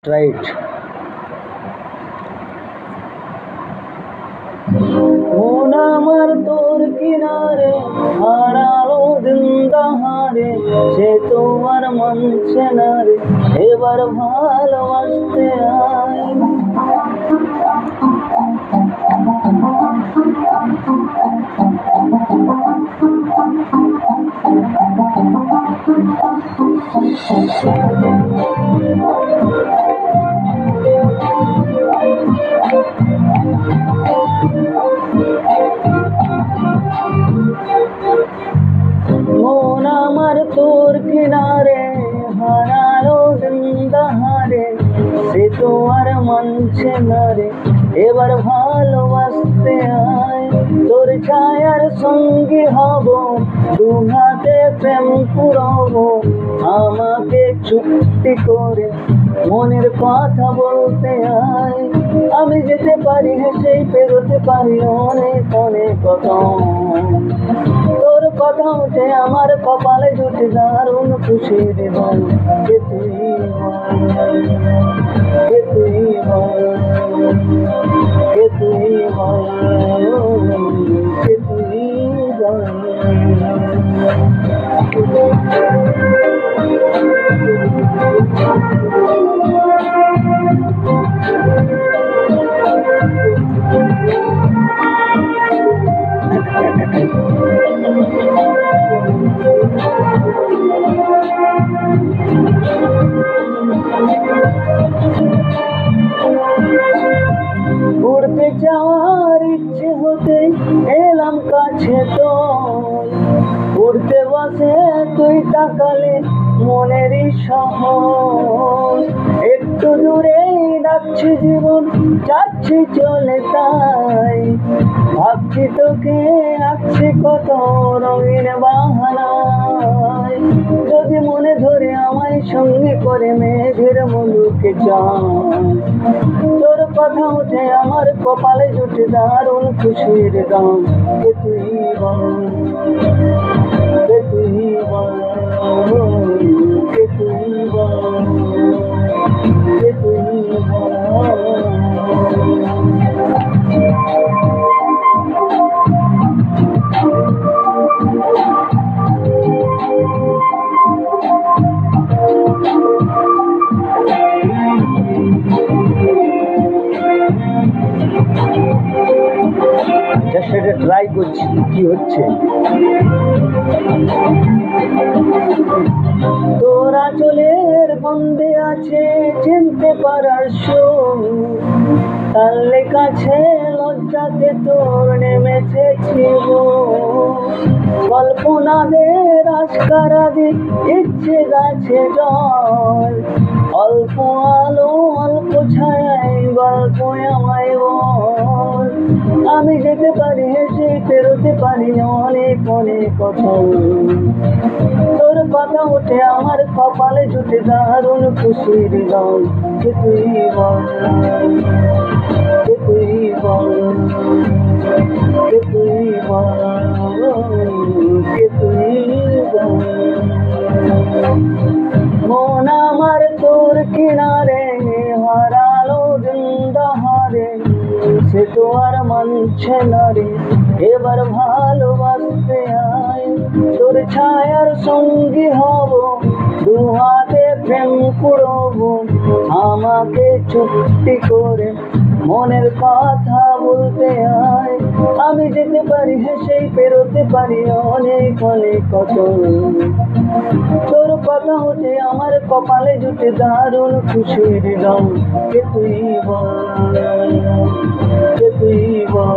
Try it. মন আমার তোর কিনারে হারালো দিন দাহারে, সে তোমার মানছে না রে, এবার ভালোবাসতে আয়। মন আমার তোর কিনারে হারালো দিন দাহারে, সে তো আর মানছে না রে, এবার ভালোবাসতে আয়। তোর ছায়ার সঙ্গী হব, দু হাতে প্রেম পুরবো, আমাকে চুক্তি করে মনের কথা বলতে আয়। আমি যেতে পারি হেসেই পেরোতে পারি অনেক অনেক কথা, তোর কথা উঠে আমার কপালে জুটে দারুণ খুশির দিন। কে তুই বল, কে তুই বল, কে তুই বল, কে তুই বল। উড়তে যাওয়ার ইচ্ছে হতে এলাম কাছে তোর, উড়তে বসে তুই তাকালে মনেরই শহর। একটু দূরেই ডাকছি জীবন, যাচ্ছি চলে তাই, ভাবছি তোকে আঁকছি কত রঙিন বাহানায়। যদি মনে ধরে আমায় সঙ্গে করে মেঘের মুলুকে যাই, তোর কথা উঠে আমার কপালে জুটে দারুণ খুশির গান। কে তুই বল, কে তুই বল, কে তুই বল, কে তুই বল। সেটা ট্রাই করছি কি হচ্ছে। তোরা চলের বন্ধে আছে চিনতে পারার সুর, তাহলে কাছে লজ্জাতে তোর নেমেছে ছিল। কল্পনাদের আশকারা দি ইচ্ছে গাছে জল, অল্প আলো অল্প ছায়ায় গল্প আমায় বল। আমি যেতে পারি হেসে পেরোতে পারি অনেক অনেক কথা, তোর কথা উঠে আমার কপালে জুটে দারুণ খুশির গান। কে তুই বল, কে তুই বল, কে তুই বল, কে তুই বল। মন আমার তোর কিনারে হারালো দিন দাহারে, সে তো আর মানছে না রে, এবার ভালোবাসতে আয়। তোর ছায়ার সঙ্গী হব, দু হাতে প্রেম কুড়বো, আমাকে চুক্তি করে মনের কথা বলতে আয়। আমি যেতে পারি হেসেই পেরোতে পারি অনেক অনেক কত, তোর কথা উঠে আমার কপালে জুটে দারুণ খুশির গান। কে তুই বল, কে তুই বল,